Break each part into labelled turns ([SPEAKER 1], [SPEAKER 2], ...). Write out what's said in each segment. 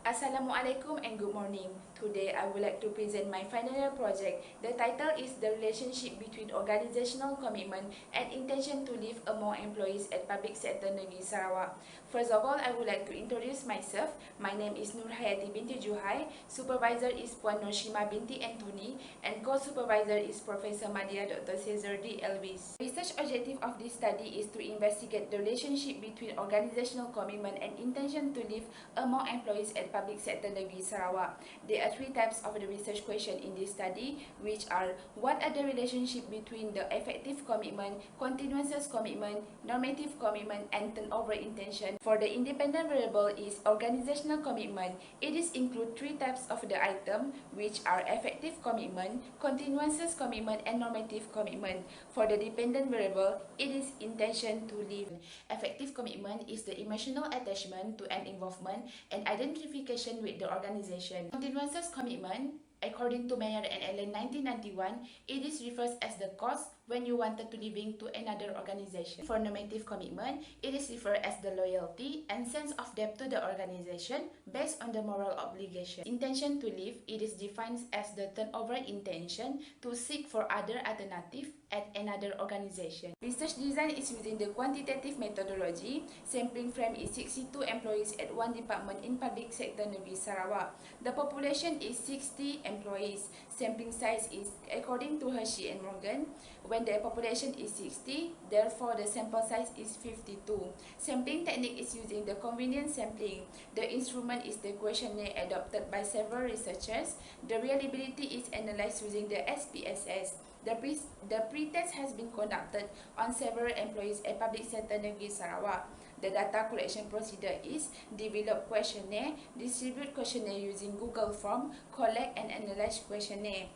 [SPEAKER 1] Assalamualaikum and good morning. Today I would like to present my final year project. The title is The Relationship Between Organizational Commitment and Intention to Leave Among Employees at Public Sector Negeri Sarawak. First of all, I would like to introduce myself. My name is Nurhayati Binti Juhai. Supervisor is Puan Noshima Binti Anthony and co-supervisor is Professor Madia Dr. Cesar D. Elvis. Research objective of this study is to investigate the relationship between organizational commitment and intention to leave among employees at public sector negeri Sarawak. There are three types of the research question in this study, which are: what are the relationship between the effective commitment, continuous commitment, normative commitment, and turnover intention? For the independent variable is organizational commitment. It is include three types of the item, which are effective commitment, continuous commitment, and normative commitment. For the dependent variable, it is intention to leave. Effective commitment is the emotional attachment to an involvement and identification with the organization. Continuous commitment, according to Mayer and Allen 1991, it is refers as the cost when you wanted to leaving to another organization. For normative commitment, it is referred as the loyalty and sense of debt to the organization based on the moral obligation. Intention to leave, it is defined as the turnover intention to seek for other alternative at another organization. Research design is using the quantitative methodology. Sampling frame is 62 employees at one department in public sector Negeri Sarawak. The population is 60 employees. Sampling size is according to Hershey and Morgan. When the population is 60, therefore the sample size is 52. Sampling technique is using the convenience sampling. The instrument is the questionnaire adopted by several researchers. The reliability is analyzed using the SPSS. The pre-test has been conducted on several employees at public sector Negeri Sarawak. The data collection procedure is develop questionnaire, distribute questionnaire using Google Form, collect and analyze questionnaire.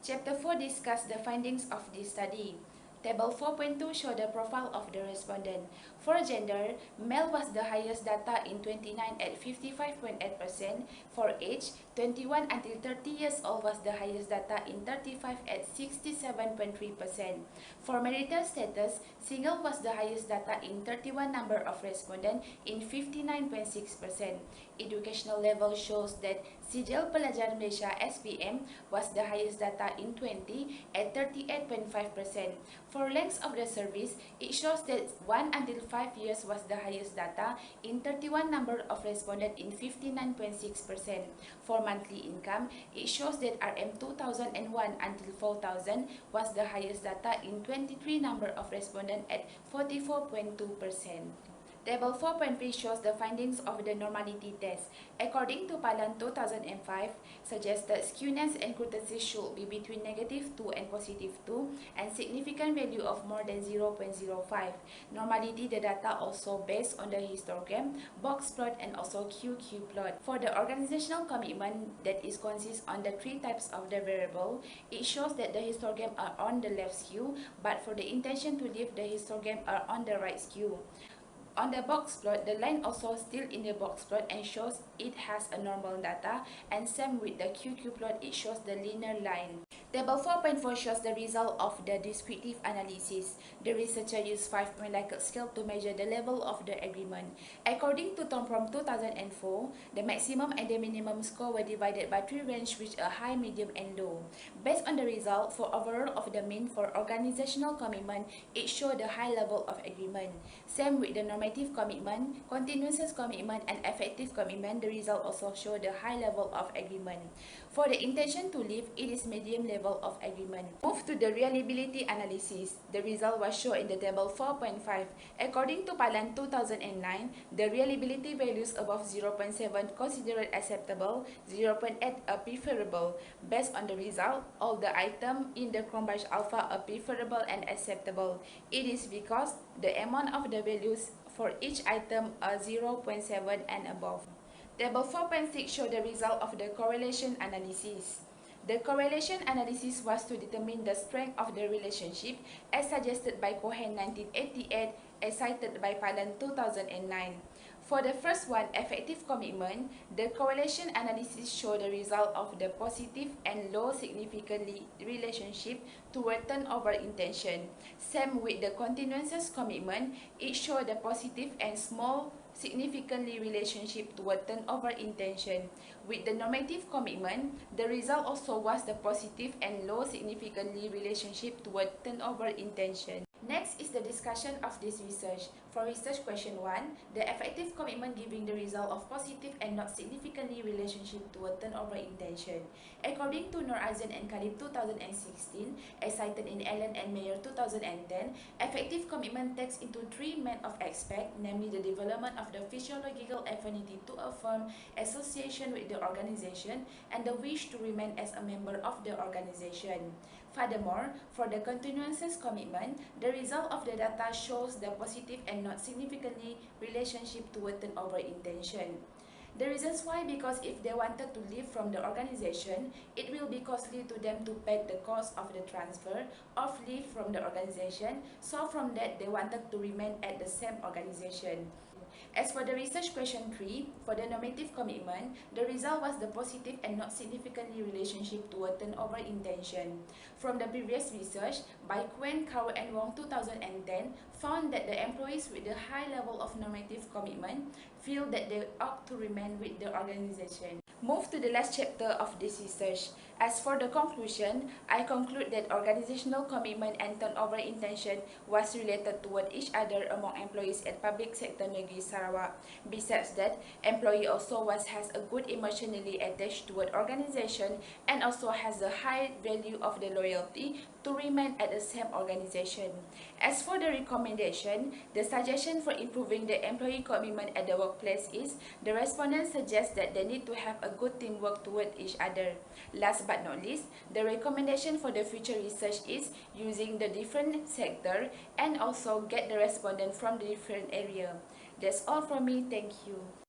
[SPEAKER 1] Chapter 4 discuss the findings of this study. Table 4.2 show the profile of the respondent. For gender, male was the highest data in 29 at 55.8%. For age, 21 until 30 years old was the highest data in 35 at 67.3%. For marital status, single was the highest data in 31 number of respondents in 59.6%. Educational level shows that Sijil Pelajar Malaysia SPM was the highest data in 20 at 38.5%. For length of the service, it shows that 1 until 5 years was the highest data in 31 number of respondents in 59.6%. For monthly income, it shows that RM 2001 until 4000 was the highest data in 23 number of respondents at 44.2%. Table 4.3 shows the findings of the normality test. According to Palan 2005, suggested skewness and kurtosis should be between -2 and +2 and significant value of more than 0.05. Normality the data also based on the histogram, box plot and also QQ plot. For the organizational commitment that is consists on the three types of the variable, it shows that the histogram are on the left skew, but for the intention to leave, the histogram are on the right skew. On the box plot, the line also still in the box plot and shows it has a normal data, and same with the QQ plot, it shows the linear line. Table 4.4 shows the result of the descriptive analysis. The researcher used 5-point Likert scale to measure the level of the agreement. According to Tom from 2004, the maximum and the minimum score were divided by 3 ranges with a high, medium, and low. Based on the result, for overall of the mean for organizational commitment, it showed the high level of agreement. Same with the normative commitment, continuous commitment, and effective commitment, the result also show the high level of agreement. For the intention to leave, it is medium level of agreement. Move to the reliability analysis. The result was shown in the table 4.5. According to Palan 2009, the reliability values above 0.7 considered acceptable, 0.8 are preferable. Based on the result, all the items in the Cronbach alpha are preferable and acceptable. It is because the amount of the values for each item are 0.7 and above. Table 4.6 show the result of the correlation analysis. The correlation analysis was to determine the strength of the relationship as suggested by Cohen 1988 as cited by Palan 2009. For the first one, effective commitment, the correlation analysis show the result of the positive and low significantly relationship toward turnover intention. Same with the continuous commitment, it show the positive and small significantly relationship toward turnover intention. With the normative commitment, the result also was the positive and low significantly relationship toward turnover intention. Next is the discussion of this research. For research question 1, the effective commitment giving the result of positive and not significantly relationship toward turnover intention. According to Nurhayati and Khalib 2016, as cited in Allen and Mayer 2010, effective commitment takes into three main of aspects, namely the development of the physiological affinity to a firm, association with the organization, and the wish to remain as a member of the organization. Furthermore, for the continuous commitment, the result of the data shows the positive and not significantly relationship toward turnover intention. The reasons why, because if they wanted to leave from the organization, it will be costly to them to pay the cost of the transfer of leave from the organization, so from that they wanted to remain at the same organization. As for the research question 3, for the normative commitment, the result was the positive and not significantly relationship toward turnover intention. From the previous research by Quen, Kao and Wong 2010 found that the employees with the high level of normative commitment feel that they ought to remain with the organization. Move to the last chapter of this research. As for the conclusion, I conclude that organizational commitment and turnover intention was related toward each other among employees at Public Sector Negeri Sarawak. Besides that, employee also has a good emotionally attached toward organization and also has a high value of the loyalty to remain at the same organization. As for the recommendation, the suggestion for improving the employee commitment at the workplace is the respondents suggest that they need to have a good teamwork toward each other. Last but not least, the recommendation for the future research is using the different sector and also get the respondent from the different area. That's all from me. Thank you.